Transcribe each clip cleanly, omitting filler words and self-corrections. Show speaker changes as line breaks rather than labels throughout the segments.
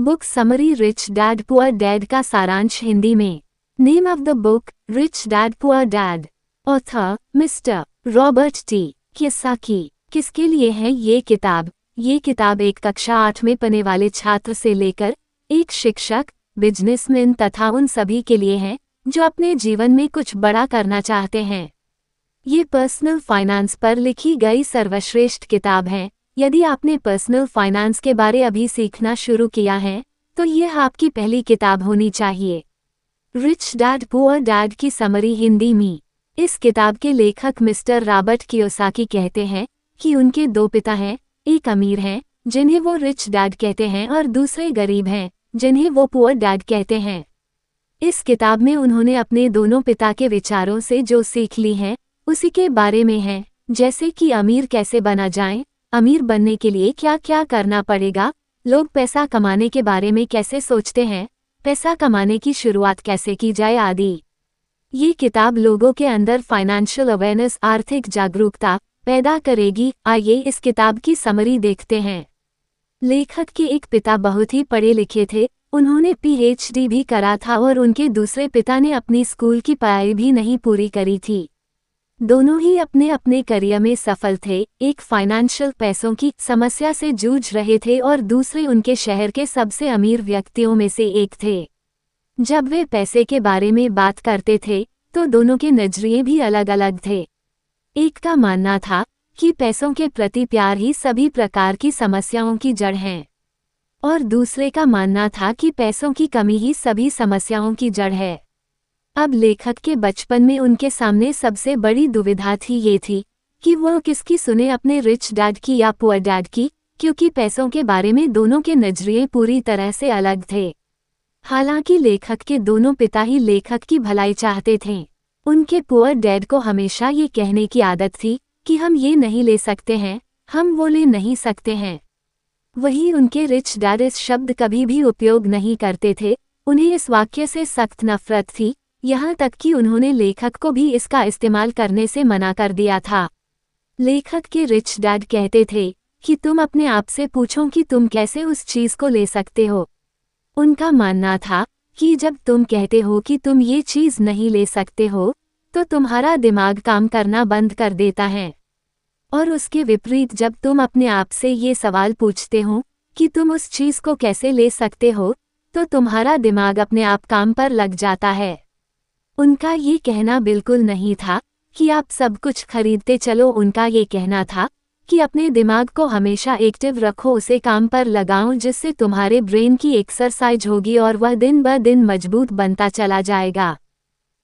Book summary rich dad poor dad का सारांश हिंदी में। Name of the book rich dad poor dad. Author mister Robert T Kiyosaki. किसके लिए है ये किताब? ये किताब एक कक्षा 8 में पढ़ने वाले छात्र से लेकर एक शिक्षक, बिजनेसमैन तथा उन सभी के लिए है जो अपने जीवन में कुछ बड़ा करना चाहते हैं। ये पर्सनल फाइनेंस पर लिखी गई सर्वश्रेष्ठ किताब है। यदि आपने पर्सनल फाइनेंस के बारे अभी सीखना शुरू किया है तो यह आपकी पहली किताब होनी चाहिए। रिच डैड पुअर डैड की समरी हिंदी में। इस किताब के लेखक मिस्टर रॉबर्ट कियोसाकी कहते हैं कि उनके 2 पिता हैं, एक अमीर हैं जिन्हें वो रिच डैड कहते हैं और दूसरे गरीब हैं जिन्हें वो पुअर डैड कहते हैं। इस किताब में उन्होंने अपने दोनों पिता के विचारों से जो सीख ली है उसी के बारे में है, जैसे कि अमीर कैसे बना जाए, अमीर बनने के लिए क्या क्या करना पड़ेगा, लोग पैसा कमाने के बारे में कैसे सोचते हैं, पैसा कमाने की शुरुआत कैसे की जाए आदि। ये किताब लोगों के अंदर फाइनेंशियल अवेयरनेस, आर्थिक जागरूकता पैदा करेगी। आइए इस किताब की समरी देखते हैं। लेखक के एक पिता बहुत ही पढ़े लिखे थे, उन्होंने PhD भी करा था और उनके दूसरे पिता ने अपनी स्कूल की पढ़ाई भी नहीं पूरी करी थी। दोनों ही अपने अपने करियर में सफल थे। एक फाइनेंशियल पैसों की समस्या से जूझ रहे थे और दूसरे उनके शहर के सबसे अमीर व्यक्तियों में से एक थे। जब वे पैसे के बारे में बात करते थे तो दोनों के नजरिए भी अलग अलग थे। एक का मानना था कि पैसों के प्रति प्यार ही सभी प्रकार की समस्याओं की जड़ है और दूसरे का मानना था कि पैसों की कमी ही सभी समस्याओं की जड़ है। अब लेखक के बचपन में उनके सामने सबसे बड़ी दुविधा थी ये थी कि वो किसकी सुने, अपने रिच डैड की या पुअर डैड की, क्योंकि पैसों के बारे में दोनों के नजरिए पूरी तरह से अलग थे। हालांकि लेखक के दोनों पिता ही लेखक की भलाई चाहते थे। उनके पुअर डैड को हमेशा ये कहने की आदत थी कि हम ये नहीं ले सकते हैं, हम वो ले नहीं सकते हैं। वहीं उनके रिच डैड इस शब्द कभी भी उपयोग नहीं करते थे। उन्हें इस वाक्य से सख्त नफरत थी, यहाँ तक कि उन्होंने लेखक को भी इसका इस्तेमाल करने से मना कर दिया था। लेखक के रिच डैड कहते थे कि तुम अपने आप से पूछो कि तुम कैसे उस चीज को ले सकते हो। उनका मानना था कि जब तुम कहते हो कि तुम ये चीज नहीं ले सकते हो तो तुम्हारा दिमाग काम करना बंद कर देता है, और उसके विपरीत जब तुम अपने आप से ये सवाल पूछते हो कि तुम उस चीज को कैसे ले सकते हो तो तुम्हारा दिमाग अपने आप काम पर लग जाता है। उनका ये कहना बिल्कुल नहीं था कि आप सब कुछ खरीदते चलो। उनका ये कहना था कि अपने दिमाग को हमेशा एक्टिव रखो, उसे काम पर लगाओ, जिससे तुम्हारे ब्रेन की एक्सरसाइज होगी और वह दिन ब दिन मजबूत बनता चला जाएगा।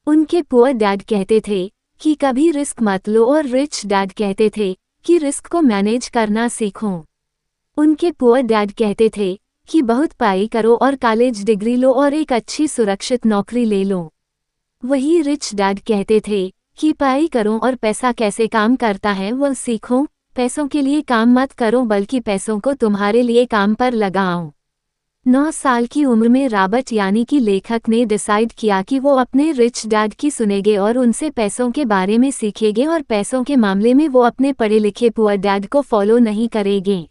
उनके पुअर डैड कहते थे कि कभी रिस्क मत लो और रिच डैड कहते थे कि रिस्क को मैनेज करना सीखो। उनके पुअर डैड कहते थे कि बहुत पढ़ाई करो और कॉलेज डिग्री लो और एक अच्छी सुरक्षित नौकरी ले लो। वही रिच डैड कहते थे कि पढ़ाई करो और पैसा कैसे काम करता है वो सीखो, पैसों के लिए काम मत करो बल्कि पैसों को तुम्हारे लिए काम पर लगाओ। 9 साल की उम्र में रॉबर्ट यानी कि लेखक ने डिसाइड किया कि वो अपने रिच डैड की सुनेंगे और उनसे पैसों के बारे में सीखेंगे और पैसों के मामले में वो अपने पढ़े लिखे पुअर डैड को फॉलो नहीं करेंगे।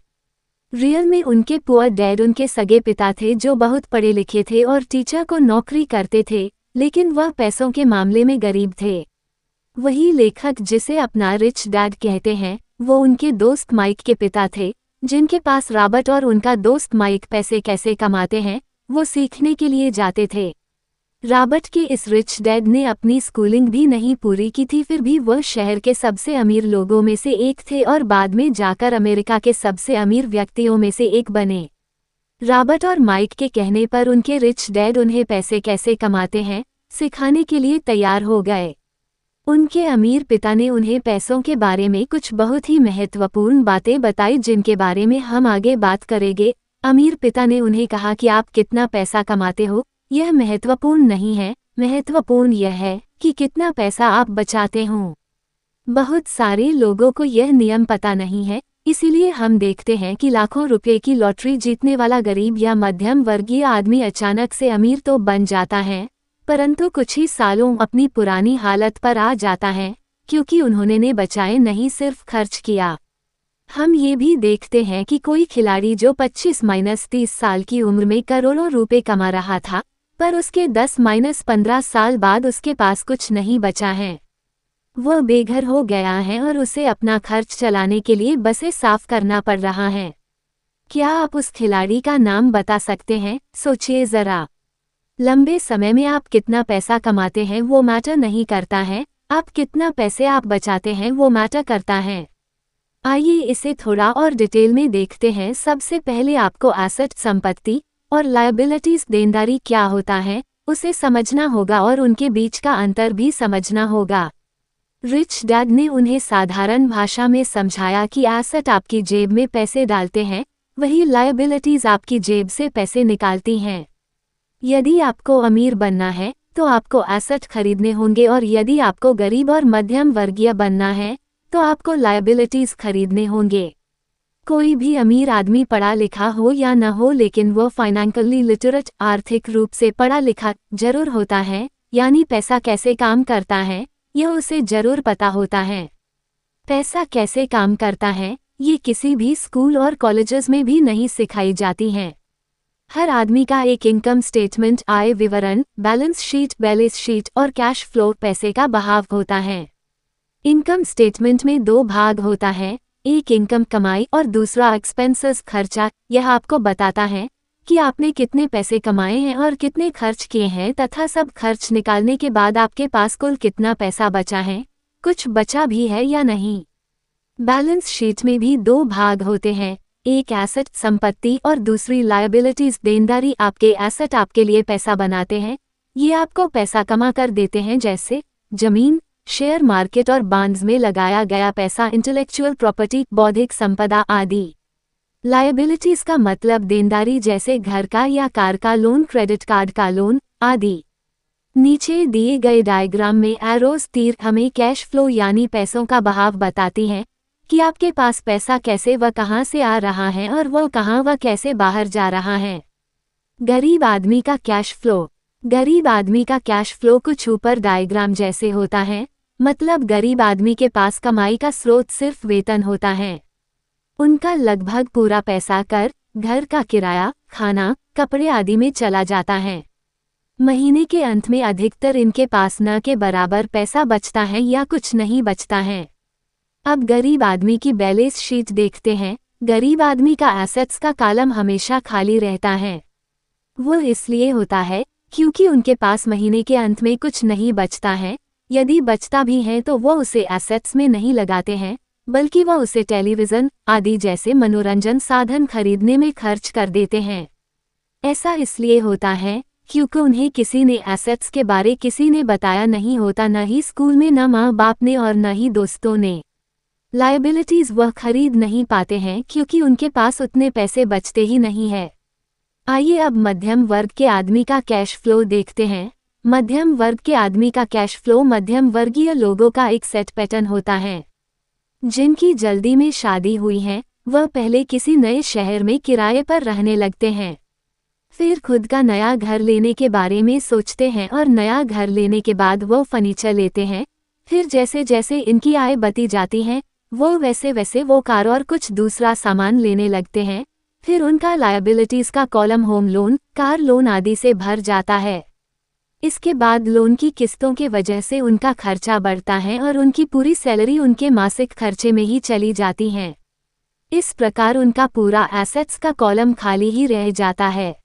रियल में उनके पुअर डैड उनके सगे पिता थे जो बहुत पढ़े लिखे थे और टीचर को नौकरी करते थे, लेकिन वह पैसों के मामले में गरीब थे। वही लेखक जिसे अपना रिच डैड कहते हैं वो उनके दोस्त माइक के पिता थे, जिनके पास रॉबर्ट और उनका दोस्त माइक पैसे कैसे कमाते हैं वो सीखने के लिए जाते थे। रॉबर्ट के इस रिच डैड ने अपनी स्कूलिंग भी नहीं पूरी की थी, फिर भी वह शहर के सबसे अमीर लोगों में से एक थे और बाद में जाकर अमेरिका के सबसे अमीर व्यक्तियों में से एक बने। रॉबर्ट और माइक के कहने पर उनके रिच डैड उन्हें पैसे कैसे कमाते हैं सिखाने के लिए तैयार हो गए। उनके अमीर पिता ने उन्हें पैसों के बारे में कुछ बहुत ही महत्वपूर्ण बातें बताई जिनके बारे में हम आगे बात करेंगे। अमीर पिता ने उन्हें कहा कि आप कितना पैसा कमाते हो यह महत्वपूर्ण नहीं है, महत्वपूर्ण यह है कि कितना पैसा आप बचाते हो। बहुत सारे लोगों को यह नियम पता नहीं है, इसीलिए हम देखते हैं कि लाखों रुपए की लॉटरी जीतने वाला गरीब या मध्यम वर्गीय आदमी अचानक से अमीर तो बन जाता है, परंतु कुछ ही सालों अपनी पुरानी हालत पर आ जाता है क्योंकि उन्होंने बचाए नहीं सिर्फ खर्च किया। हम ये भी देखते हैं कि कोई खिलाड़ी जो 25-30 साल की उम्र में करोड़ों रुपए कमा रहा था, पर उसके 10-15 साल बाद उसके पास कुछ नहीं बचा है। वह बेघर हो गया है और उसे अपना खर्च चलाने के लिए बसें साफ करना पड़ रहा है। क्या आप उस खिलाड़ी का नाम बता सकते हैं? सोचिए जरा। लंबे समय में आप कितना पैसा कमाते हैं वो मैटर नहीं करता है, आप कितना पैसे आप बचाते हैं वो मैटर करता है। आइए इसे थोड़ा और डिटेल में देखते हैं। सबसे पहले आपको एसेट संपत्ति और लायबिलिटीज देनदारी क्या होता है उसे समझना होगा और उनके बीच का अंतर भी समझना होगा। रिच डैड ने उन्हें साधारण भाषा में समझाया कि एसेट आपकी जेब में पैसे डालते हैं, वही लायबिलिटीज आपकी जेब से पैसे निकालती हैं। यदि आपको अमीर बनना है तो आपको एसेट खरीदने होंगे और यदि आपको गरीब और मध्यम वर्गीय बनना है तो आपको लायबिलिटीज खरीदने होंगे। कोई भी अमीर आदमी पढ़ा लिखा हो या न हो, लेकिन वो फाइनेंशियली लिटरेट आर्थिक रूप से पढ़ा लिखा जरूर होता है, यानी पैसा कैसे काम करता है यह उसे जरूर पता होता है। पैसा कैसे काम करता है ये किसी भी स्कूल और कॉलेजेस में भी नहीं सिखाई जाती हैं। हर आदमी का एक इनकम स्टेटमेंट, आय विवरण, बैलेंस शीट और कैश फ्लो पैसे का बहाव होता है। इनकम स्टेटमेंट में दो भाग होता है, एक इनकम कमाई और दूसरा एक्सपेंसेस खर्चा। यह आपको बताता है कि आपने कितने पैसे कमाए हैं और कितने खर्च किए हैं तथा सब खर्च निकालने के बाद आपके पास कुल कितना पैसा बचा है, कुछ बचा भी है या नहीं। बैलेंस शीट में भी दो भाग होते हैं, एक एसेट संपत्ति और दूसरी लायबिलिटीज देनदारी। आपके एसेट आपके लिए पैसा बनाते हैं, ये आपको पैसा कमा कर देते हैं, जैसे जमीन, शेयर मार्केट और बॉन्ड्स में लगाया गया पैसा, इंटेलेक्चुअल प्रॉपर्टी, बौद्धिक संपदा आदि। लायबिलिटीज का मतलब देनदारी, जैसे घर का या कार का लोन, क्रेडिट कार्ड का लोन आदि। नीचे दिए गए डायग्राम में एरोस तीर हमें कैश फ्लो यानी पैसों का बहाव बताती हैं कि आपके पास पैसा कैसे व कहां से आ रहा है और वह कहां व कैसे बाहर जा रहा है। गरीब आदमी का कैश फ्लो। गरीब आदमी का कैश फ्लो कुछ ऊपर डायग्राम जैसे होता है, मतलब गरीब आदमी के पास कमाई का स्रोत सिर्फ वेतन होता है। उनका लगभग पूरा पैसा कर, घर का किराया, खाना, कपड़े आदि में चला जाता है। महीने के अंत में अधिकतर इनके पास न के बराबर पैसा बचता है या कुछ नहीं बचता है। अब गरीब आदमी की बैलेंस शीट देखते हैं। गरीब आदमी का एसेट्स का कॉलम हमेशा खाली रहता है। वो इसलिए होता है क्योंकि उनके पास महीने के अंत में कुछ नहीं बचता है। यदि बचता भी है तो वो उसे एसेट्स में नहीं लगाते हैं, बल्कि वह उसे टेलीविज़न आदि जैसे मनोरंजन साधन खरीदने में खर्च कर देते हैं। ऐसा इसलिए होता है क्योंकि उन्हें किसी ने एसेट्स के बारे किसी ने बताया नहीं होता, न ही स्कूल में, न माँ बाप ने और न ही दोस्तों ने। लायबिलिटीज वह खरीद नहीं पाते हैं क्योंकि उनके पास उतने पैसे बचते ही नहीं है। आइए अब मध्यम वर्ग के आदमी का कैश फ्लो देखते हैं। मध्यम वर्ग के आदमी का कैश फ्लो मध्यम वर्गीय लोगों का एक सेट पैटर्न होता है। जिनकी जल्दी में शादी हुई है वह पहले किसी नए शहर में किराए पर रहने लगते हैं, फिर खुद का नया घर लेने के बारे में सोचते हैं और नया घर लेने के बाद वो फर्नीचर लेते हैं। फिर जैसे जैसे इनकी आय बढ़ती जाती है वो वैसे वैसे वो कार और कुछ दूसरा सामान लेने लगते हैं। फिर उनका लायबिलिटीज का column home loan, car loan आदि से भर जाता है। इसके बाद लोन की किस्तों के वजह से उनका खर्चा बढ़ता है और उनकी पूरी सैलरी उनके मासिक खर्चे में ही चली जाती है। इस प्रकार उनका पूरा एसेट्स का कॉलम खाली ही रह जाता है।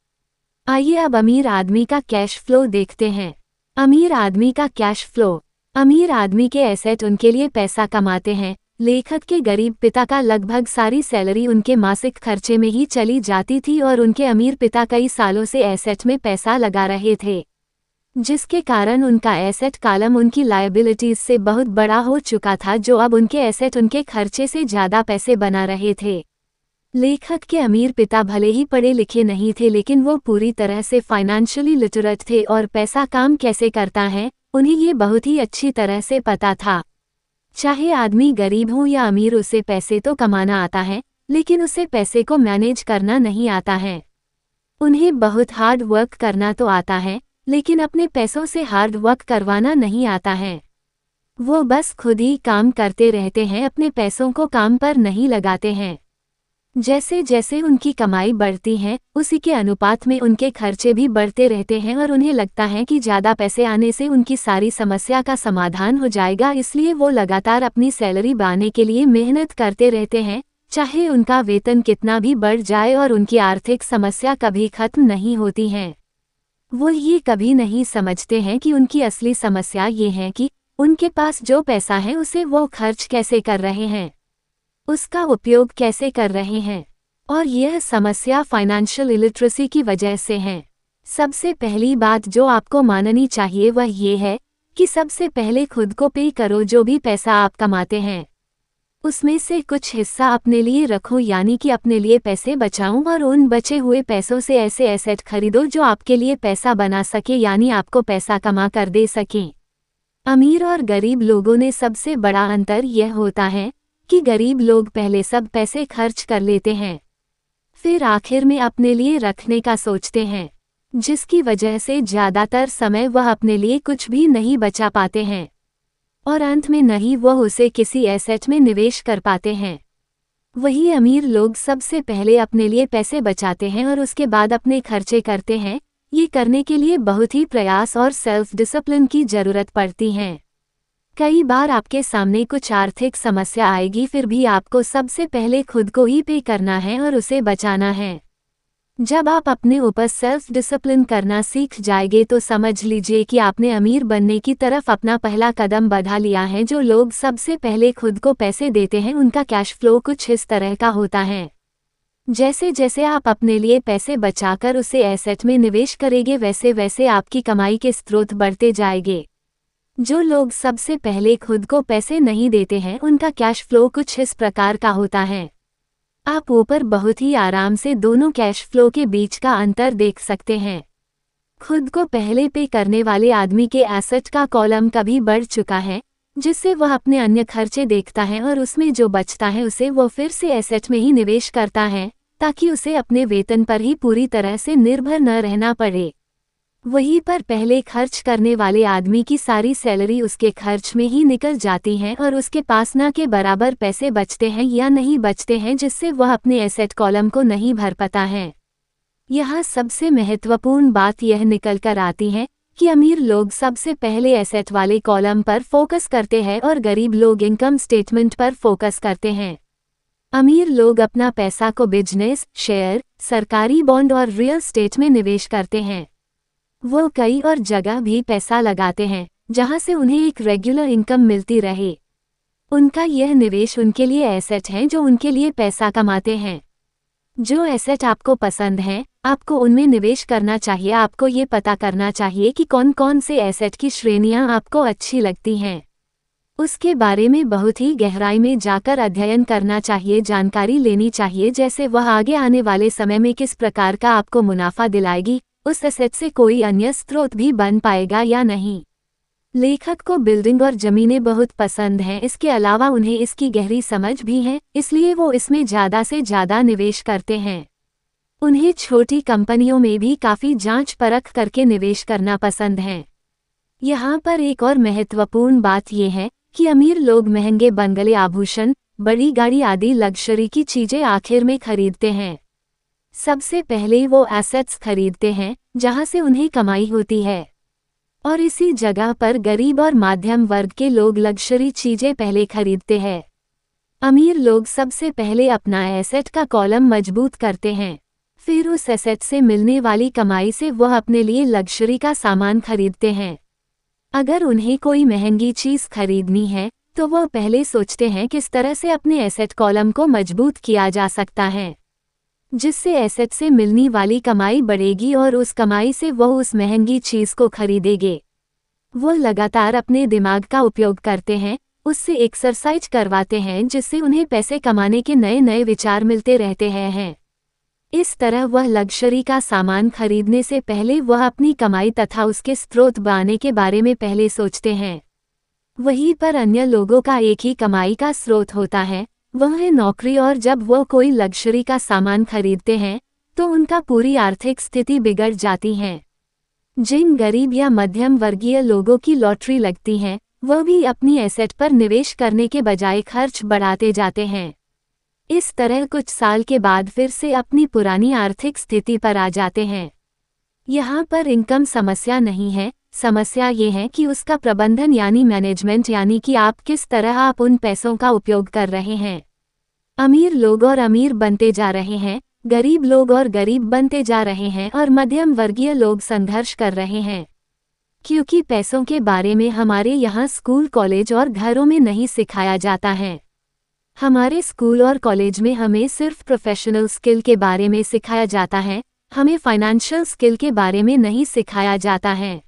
आइए अब अमीर आदमी का कैश फ्लो देखते हैं। अमीर आदमी का कैश फ्लो। अमीर आदमी के एसेट उनके लिए पैसा कमाते हैं। लेखक के गरीब पिता का लगभग सारी सैलरी उनके मासिक खर्चे में ही चली जाती थी और उनके अमीर पिता कई सालों से एसेट में पैसा लगा रहे थे, जिसके कारण उनका एसेट कॉलम उनकी लायबिलिटीज से बहुत बड़ा हो चुका था, जो अब उनके एसेट उनके खर्चे से ज़्यादा पैसे बना रहे थे। लेखक के अमीर पिता भले ही पढ़े लिखे नहीं थे, लेकिन वो पूरी तरह से फाइनेंशियली लिटरेट थे और पैसा काम कैसे करता है उन्हें ये बहुत ही अच्छी तरह से पता था। चाहे आदमी गरीब हो या अमीर, उसे पैसे तो कमाना आता है, लेकिन उसे पैसे को मैनेज करना नहीं आता है। उन्हें बहुत हार्ड वर्क करना तो आता है, लेकिन अपने पैसों से हार्ड वर्क करवाना नहीं आता है। वो बस खुद ही काम करते रहते हैं, अपने पैसों को काम पर नहीं लगाते हैं। जैसे जैसे उनकी कमाई बढ़ती है उसी के अनुपात में उनके खर्चे भी बढ़ते रहते हैं और उन्हें लगता है कि ज़्यादा पैसे आने से उनकी सारी समस्या का समाधान हो जाएगा, इसलिए वो लगातार अपनी सैलरी बढ़ाने के लिए मेहनत करते रहते हैं, चाहे उनका वेतन कितना भी बढ़ जाए, और उनकी आर्थिक समस्या कभी खत्म नहीं होती है। वो ये कभी नहीं समझते हैं कि उनकी असली समस्या ये है कि उनके पास जो पैसा है उसे वो खर्च कैसे कर रहे हैं, उसका उपयोग कैसे कर रहे हैं। और यह समस्या फाइनेंशियल इलिटरेसी की वजह से है। सबसे पहली बात जो आपको माननी चाहिए वह ये है कि सबसे पहले खुद को पे करो। जो भी पैसा आप कमाते हैं उसमें से कुछ हिस्सा अपने लिए रखो, यानी कि अपने लिए पैसे बचाओ, और उन बचे हुए पैसों से ऐसे एसेट खरीदो जो आपके लिए पैसा बना सके, यानी आपको पैसा कमा कर दे सके। अमीर और गरीब लोगों में सबसे बड़ा अंतर यह होता है कि गरीब लोग पहले सब पैसे खर्च कर लेते हैं, फिर आखिर में अपने लिए रखने का सोचते हैं, जिसकी वजह से ज़्यादातर समय वह अपने लिए कुछ भी नहीं बचा पाते हैं और अंत में नहीं वह उसे किसी एसेट में निवेश कर पाते हैं। वही अमीर लोग सबसे पहले अपने लिए पैसे बचाते हैं और उसके बाद अपने खर्चे करते हैं। ये करने के लिए बहुत ही प्रयास और सेल्फ डिसिप्लिन की ज़रूरत पड़ती है। कई बार आपके सामने कुछ आर्थिक समस्या आएगी, फिर भी आपको सबसे पहले खुद को ही पे करना है और उसे बचाना है। जब आप अपने ऊपर सेल्फ डिसिप्लिन करना सीख जाएंगे तो समझ लीजिए कि आपने अमीर बनने की तरफ अपना पहला कदम बढ़ा लिया है। जो लोग सबसे पहले खुद को पैसे देते हैं उनका कैश फ्लो कुछ इस तरह का होता है। जैसे जैसे आप अपने लिए पैसे बचाकर उसे एसेट में निवेश करेंगे वैसे वैसे आपकी कमाई के स्रोत बढ़ते जाएंगे। जो लोग सबसे पहले खुद को पैसे नहीं देते हैं उनका कैश फ्लो कुछ इस प्रकार का होता है। आप ऊपर बहुत ही आराम से दोनों कैश फ्लो के बीच का अंतर देख सकते हैं। खुद को पहले पे करने वाले आदमी के एसेट का कॉलम कभी बढ़ चुका है, जिससे वह अपने अन्य खर्चे देखता है और उसमें जो बचता है उसे वो फिर से एसेट में ही निवेश करता है, ताकि उसे अपने वेतन पर ही पूरी तरह से निर्भर न रहना पड़े। वहीं पर पहले खर्च करने वाले आदमी की सारी सैलरी उसके खर्च में ही निकल जाती है और उसके पास न के बराबर पैसे बचते हैं या नहीं बचते हैं, जिससे वह अपने एसेट कॉलम को नहीं भर पाता है। यहाँ सबसे महत्वपूर्ण बात यह निकल कर आती है कि अमीर लोग सबसे पहले एसेट वाले कॉलम पर फोकस करते हैं और गरीब लोग इनकम स्टेटमेंट पर फोकस करते हैं। अमीर लोग अपना पैसा को बिजनेस, शेयर, सरकारी बॉन्ड और रियल एस्टेट में निवेश करते हैं। वो कई और जगह भी पैसा लगाते हैं जहां से उन्हें एक रेगुलर इनकम मिलती रहे। उनका यह निवेश उनके लिए एसेट हैं जो उनके लिए पैसा कमाते हैं। जो एसेट आपको पसंद हैं, आपको उनमें निवेश करना चाहिए। आपको ये पता करना चाहिए कि कौन कौन से एसेट की श्रेणियां आपको अच्छी लगती हैं। उसके बारे में बहुत ही गहराई में जाकर अध्ययन करना चाहिए, जानकारी लेनी चाहिए, जैसे वह आगे आने वाले समय में किस प्रकार का आपको मुनाफा दिलाएगी, उस एसेट से कोई अन्य स्रोत भी बन पाएगा या नहीं। लेखक को बिल्डिंग और जमीनें बहुत पसंद हैं, इसके अलावा उन्हें इसकी गहरी समझ भी है, इसलिए वो इसमें ज़्यादा से ज़्यादा निवेश करते हैं। उन्हें छोटी कंपनियों में भी काफ़ी जांच परख करके निवेश करना पसंद है। यहाँ पर एक और महत्वपूर्ण बात यह है कि अमीर लोग महंगे बंगले, आभूषण, बड़ी गाड़ी आदि लग्जरी की चीज़ें आखिर में खरीदते हैं। सबसे पहले वो एसेट्स खरीदते हैं जहां से उन्हें कमाई होती है, और इसी जगह पर गरीब और मध्यम वर्ग के लोग लग्जरी चीजें पहले खरीदते हैं। अमीर लोग सबसे पहले अपना एसेट का कॉलम मजबूत करते हैं, फिर उस एसेट से मिलने वाली कमाई से वह अपने लिए लग्जरी का सामान खरीदते हैं। अगर उन्हें कोई महंगी चीज़ खरीदनी है तो वह पहले सोचते हैं किस तरह से अपने एसेट कॉलम को मजबूत किया जा सकता है, जिससे एसेट से मिलने वाली कमाई बढ़ेगी और उस कमाई से वह उस महंगी चीज़ को खरीदेंगे। वो लगातार अपने दिमाग का उपयोग करते हैं, उससे एक्सरसाइज करवाते हैं, जिससे उन्हें पैसे कमाने के नए नए विचार मिलते रहते हैं। इस तरह वह लग्जरी का सामान खरीदने से पहले वह अपनी कमाई तथा उसके स्रोत बढ़ाने के बारे में पहले सोचते हैं। वहीं पर अन्य लोगों का एक ही कमाई का स्रोत होता है, वह है नौकरी, और जब वो कोई लग्जरी का सामान खरीदते हैं तो उनका पूरी आर्थिक स्थिति बिगड़ जाती है। जिन गरीब या मध्यम वर्गीय लोगों की लॉटरी लगती है वह भी अपनी एसेट पर निवेश करने के बजाय खर्च बढ़ाते जाते हैं। इस तरह कुछ साल के बाद फिर से अपनी पुरानी आर्थिक स्थिति पर आ जाते हैं। यहाँ पर इनकम समस्या नहीं है, समस्या ये है कि उसका प्रबंधन यानी मैनेजमेंट, यानी कि आप किस तरह आप उन पैसों का उपयोग कर रहे हैं। अमीर लोग और अमीर बनते जा रहे हैं, गरीब लोग और गरीब बनते जा रहे हैं और मध्यम वर्गीय लोग संघर्ष कर रहे हैं। क्योंकि पैसों के बारे में हमारे यहाँ स्कूल, कॉलेज और घरों में नहीं सिखाया जाता है। हमारे स्कूल और कॉलेज में हमें सिर्फ प्रोफेशनल स्किल के बारे में सिखाया जाता है, हमें फाइनेंशियल स्किल के बारे में नहीं सिखाया जाता है।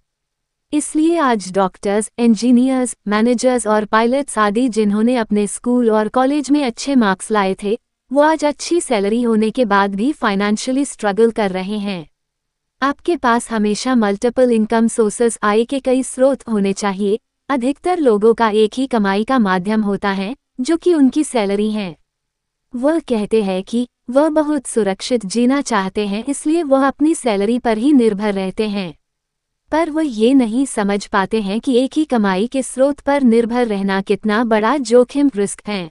इसलिए आज डॉक्टर्स, इंजीनियर्स, मैनेजर्स और पायलट्स आदि जिन्होंने अपने स्कूल और कॉलेज में अच्छे मार्क्स लाए थे, वो आज अच्छी सैलरी होने के बाद भी फाइनेंशियली स्ट्रगल कर रहे हैं। आपके पास हमेशा मल्टीपल इनकम सोर्सेस, आय के कई स्रोत होने चाहिए। अधिकतर लोगों का एक ही कमाई का माध्यम होता है, जो कि उनकी सैलरी है। वह कहते हैं कि वह बहुत सुरक्षित जीना चाहते हैं, इसलिए वह अपनी सैलरी पर ही निर्भर रहते हैं। पर वह ये नहीं समझ पाते हैं कि एक ही कमाई के स्रोत पर निर्भर रहना कितना बड़ा जोखिम, रिस्क है।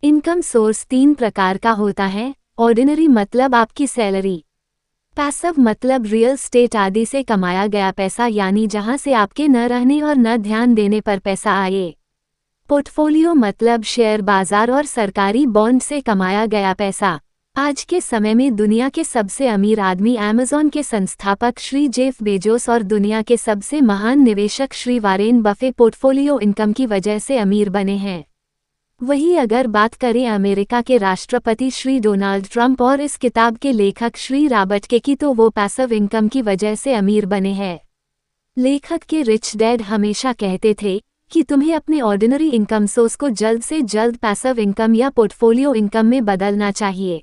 इनकम सोर्स 3 प्रकार का होता है। ऑर्डिनरी मतलब आपकी सैलरी। पैसिव मतलब रियल स्टेट आदि से कमाया गया पैसा, यानी जहां से आपके न रहने और न ध्यान देने पर पैसा आए। पोर्टफोलियो मतलब शेयर बाजार और सरकारी बॉन्ड से कमाया गया पैसा। आज के समय में दुनिया के सबसे अमीर आदमी अमेज़न के संस्थापक श्री जेफ बेजोस और दुनिया के सबसे महान निवेशक Shri Warren Buffett portfolio income की वजह से अमीर बने हैं। वहीं अगर बात करें अमेरिका के राष्ट्रपति श्री डोनाल्ड ट्रंप और इस किताब के लेखक श्री रॉबर्ट के की, तो वो पैसिव इनकम की वजह से अमीर बने हैं। लेखक के रिच डैड हमेशा कहते थे कि तुम्हें अपने ऑर्डिनरी इनकम सोर्स को जल्द से जल्द पैसिव इनकम या पोर्टफोलियो इनकम में बदलना चाहिए,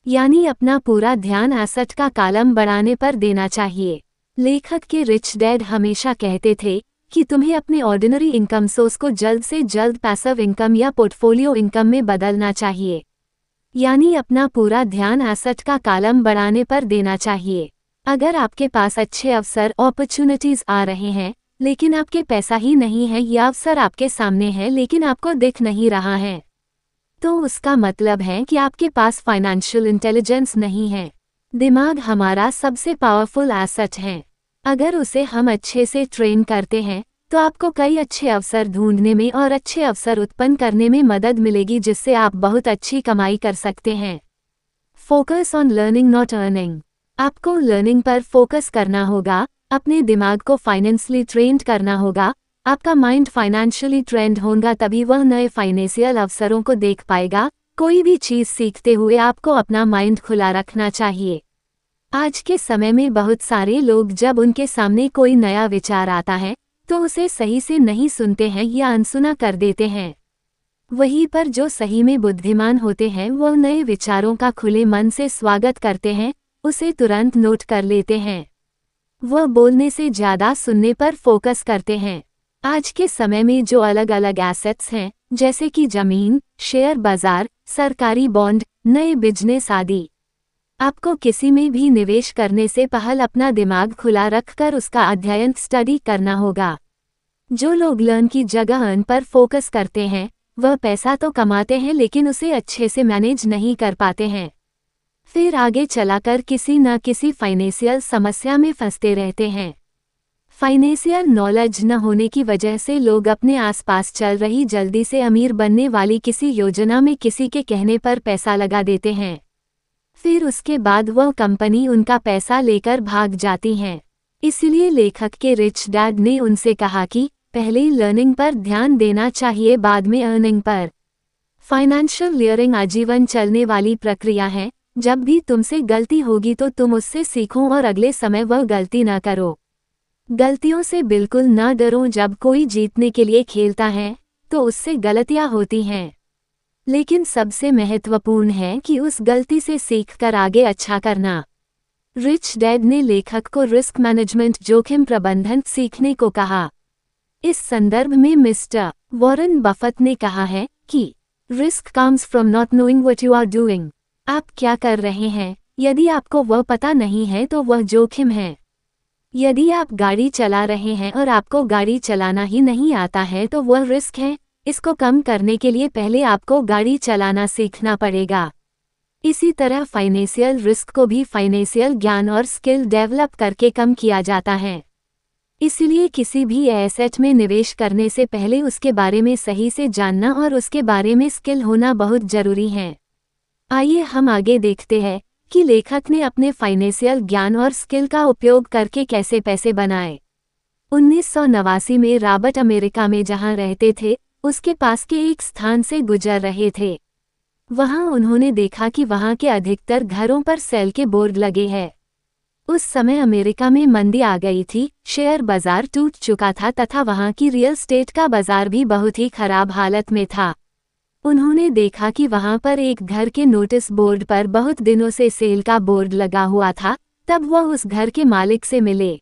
यानी अपना पूरा ध्यान एसेट का कॉलम बढ़ाने पर देना चाहिए। लेखक के रिच डैड हमेशा कहते थे कि तुम्हें अपने ऑर्डिनरी इनकम सोर्स को जल्द से जल्द पैसिव इनकम या पोर्टफोलियो इनकम में बदलना चाहिए, यानी अपना पूरा ध्यान एसेट का कॉलम बढ़ाने पर देना चाहिए। अगर आपके पास अच्छे अवसर, अपॉर्चुनिटीज आ रहे हैं, लेकिन आपके पैसा ही नहीं है, या अवसर आपके सामने है लेकिन आपको दिख नहीं रहा है, तो उसका मतलब है कि आपके पास फाइनेंशियल इंटेलिजेंस नहीं है। दिमाग हमारा सबसे पावरफुल एसेट है। अगर उसे हम अच्छे से ट्रेन करते हैं तो आपको कई अच्छे अवसर ढूंढने में और अच्छे अवसर उत्पन्न करने में मदद मिलेगी, जिससे आप बहुत अच्छी कमाई कर सकते हैं। Focus on learning not earning. आपको लर्निंग पर फोकस करना होगा, अपने दिमाग को फाइनेंशियली ट्रेंड करना होगा। आपका माइंड फाइनेंशियली ट्रेंड होगा तभी वह नए फाइनेंशियल अवसरों को देख पाएगा। कोई भी चीज़ सीखते हुए आपको अपना माइंड खुला रखना चाहिए। आज के समय में बहुत सारे लोग जब उनके सामने कोई नया विचार आता है तो उसे सही से नहीं सुनते हैं या अनसुना कर देते हैं। वहीं पर जो सही में बुद्धिमान होते हैं वह नए विचारों का खुले मन से स्वागत करते हैं, उसे तुरंत नोट कर लेते हैं। वह बोलने से ज़्यादा सुनने पर फोकस करते हैं। आज के समय में जो अलग अलग एसेट्स हैं, जैसे कि जमीन, शेयर बाजार, सरकारी बॉन्ड, नए बिजनेस आदि, आपको किसी में भी निवेश करने से पहले अपना दिमाग खुला रखकर उसका अध्ययन, स्टडी करना होगा। जो लोग लर्न की जगह अर्न पर फोकस करते हैं वह पैसा तो कमाते हैं लेकिन उसे अच्छे से मैनेज नहीं कर पाते हैं। फिर आगे चलाकर किसी न किसी फाइनेंशियल समस्या में फंसते रहते हैं। फाइनेंशियल नॉलेज न होने की वजह से लोग अपने आसपास चल रही जल्दी से अमीर बनने वाली किसी योजना में किसी के कहने पर पैसा लगा देते हैं। फिर उसके बाद वह कंपनी उनका पैसा लेकर भाग जाती हैं। इसलिए लेखक के रिच डैड ने उनसे कहा कि पहले लर्निंग पर ध्यान देना चाहिए, बाद में अर्निंग पर। फाइनेंशियल लीयरिंग आजीवन चलने वाली प्रक्रिया है। जब भी तुमसे गलती होगी तो तुम उससे सीखो और अगले समय वह गलती न करो। गलतियों से बिल्कुल न डरो। जब कोई जीतने के लिए खेलता है तो उससे गलतियां होती हैं, लेकिन सबसे महत्वपूर्ण है कि उस गलती से सीखकर आगे अच्छा करना। रिच डैड ने लेखक को रिस्क मैनेजमेंट, जोखिम प्रबंधन सीखने को कहा। इस संदर्भ में मिस्टर वॉरेन बफेट ने कहा है कि risk comes from not knowing what you are doing. आप क्या कर रहे हैं, यदि आपको वह पता नहीं है तो वह जोखिम है। यदि आप गाड़ी चला रहे हैं और आपको गाड़ी चलाना ही नहीं आता है तो वह रिस्क है। इसको कम करने के लिए पहले आपको गाड़ी चलाना सीखना पड़ेगा। इसी तरह फाइनेंशियल रिस्क को भी फाइनेंशियल ज्ञान और स्किल डेवलप करके कम किया जाता है। इसलिए किसी भी एसेट में निवेश करने से पहले उसके बारे में सही से जानना और उसके बारे में स्किल होना बहुत जरूरी है। आइए हम आगे देखते हैं कि लेखक ने अपने फाइनेंशियल ज्ञान और स्किल का उपयोग करके कैसे पैसे बनाए। 1989 में रॉबर्ट अमेरिका में जहां रहते थे उसके पास के एक स्थान से गुजर रहे थे। वहां उन्होंने देखा कि वहां के अधिकतर घरों पर सेल के बोर्ड लगे हैं। उस समय अमेरिका में मंदी आ गई थी, शेयर बाजार टूट चुका था तथा वहां की रियल स्टेट का बाजार भी बहुत ही खराब हालत में था। उन्होंने देखा कि वहां पर एक घर के नोटिस बोर्ड पर बहुत दिनों से सेल का बोर्ड लगा हुआ था। तब वह उस घर के मालिक से मिले।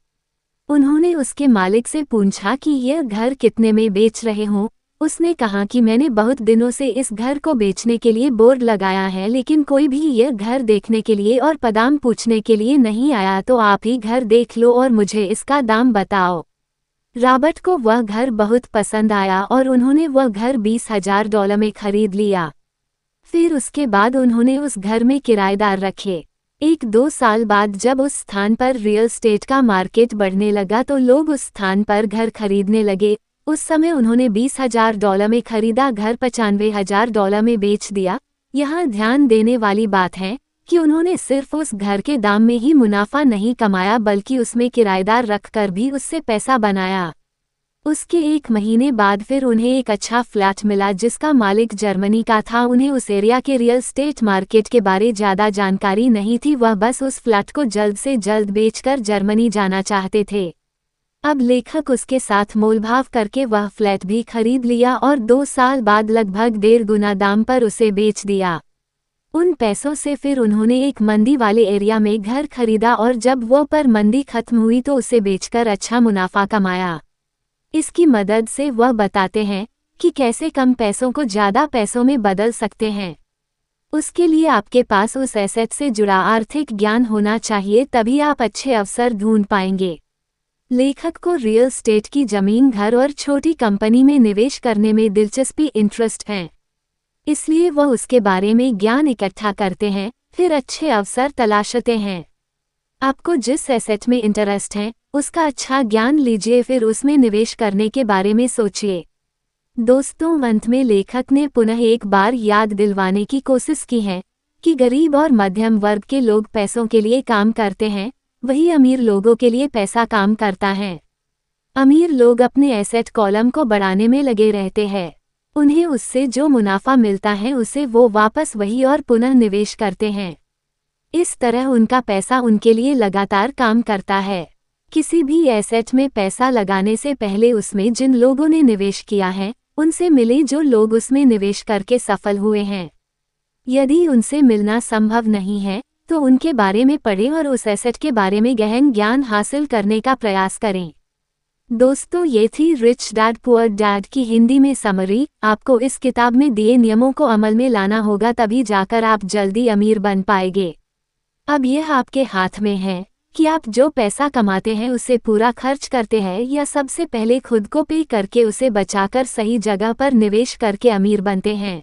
उन्होंने उसके मालिक से पूछा कि यह घर कितने में बेच रहे हो। उसने कहा कि मैंने बहुत दिनों से इस घर को बेचने के लिए बोर्ड लगाया है, लेकिन कोई भी यह घर देखने के लिए और दाम पूछने के लिए नहीं आया, तो आप ही घर देख लो और मुझे इसका दाम बताओ। रॉबर्ट को वह घर बहुत पसंद आया और उन्होंने वह घर $20,000 में खरीद लिया। फिर उसके बाद उन्होंने उस घर में किराएदार रखे। 1-2 साल बाद जब उस स्थान पर रियल स्टेट का मार्केट बढ़ने लगा तो लोग उस स्थान पर घर खरीदने लगे। उस समय उन्होंने $20,000 में खरीदा घर $95,000 में बेच दिया। यहाँ ध्यान देने वाली बात है कि उन्होंने सिर्फ उस घर के दाम में ही मुनाफा नहीं कमाया बल्कि उसमें किराएदार रखकर भी उससे पैसा बनाया। उसके 1 महीने बाद फिर उन्हें एक अच्छा फ्लैट मिला जिसका मालिक जर्मनी का था। उन्हें उस एरिया के रियल स्टेट मार्केट के बारे ज़्यादा जानकारी नहीं थी, वह बस उस फ्लैट को जल्द से जल्द बेचकर जर्मनी जाना चाहते थे। अब लेखक उसके साथ मोलभाव करके वह फ्लैट भी खरीद लिया और 2 साल बाद लगभग 1.5 गुना दाम पर उसे बेच दिया। उन पैसों से फिर उन्होंने एक मंदी वाले एरिया में घर खरीदा और जब वो पर मंदी खत्म हुई तो उसे बेचकर अच्छा मुनाफा कमाया। इसकी मदद से वह बताते हैं कि कैसे कम पैसों को ज़्यादा पैसों में बदल सकते हैं। उसके लिए आपके पास उस एसेट से जुड़ा आर्थिक ज्ञान होना चाहिए, तभी आप अच्छे अवसर ढूंढ पाएंगे। लेखक को रियल स्टेट की जमीन, घर और छोटी कंपनी में निवेश करने में दिलचस्पी इंटरेस्ट है, इसलिए वह उसके बारे में ज्ञान इकट्ठा करते हैं, फिर अच्छे अवसर तलाशते हैं। आपको जिस एसेट में इंटरेस्ट है उसका अच्छा ज्ञान लीजिए, फिर उसमें निवेश करने के बारे में सोचिए। दोस्तों, अंत में लेखक ने पुनः एक बार याद दिलवाने की कोशिश की है कि गरीब और मध्यम वर्ग के लोग पैसों के लिए काम करते हैं, वही अमीर लोगों के लिए पैसा काम करता है। अमीर लोग अपने एसेट कॉलम को बढ़ाने में लगे रहते हैं। उन्हें उससे जो मुनाफा मिलता है उसे वो वापस वही और पुनः निवेश करते हैं। इस तरह उनका पैसा उनके लिए लगातार काम करता है। किसी भी एसेट में पैसा लगाने से पहले उसमें जिन लोगों ने निवेश किया है उनसे मिले जो लोग उसमें निवेश करके सफल हुए हैं। यदि उनसे मिलना संभव नहीं है तो उनके बारे में पढ़ें और उस एसेट के बारे में गहन ज्ञान हासिल करने का प्रयास करें। दोस्तों, ये थी रिच डैड पुअर डैड की हिंदी में समरी। आपको इस किताब में दिए नियमों को अमल में लाना होगा, तभी जाकर आप जल्दी अमीर बन पाएंगे। अब यह आपके हाथ में है कि आप जो पैसा कमाते हैं उसे पूरा खर्च करते हैं या सबसे पहले खुद को पे करके उसे बचाकर सही जगह पर निवेश करके अमीर बनते हैं।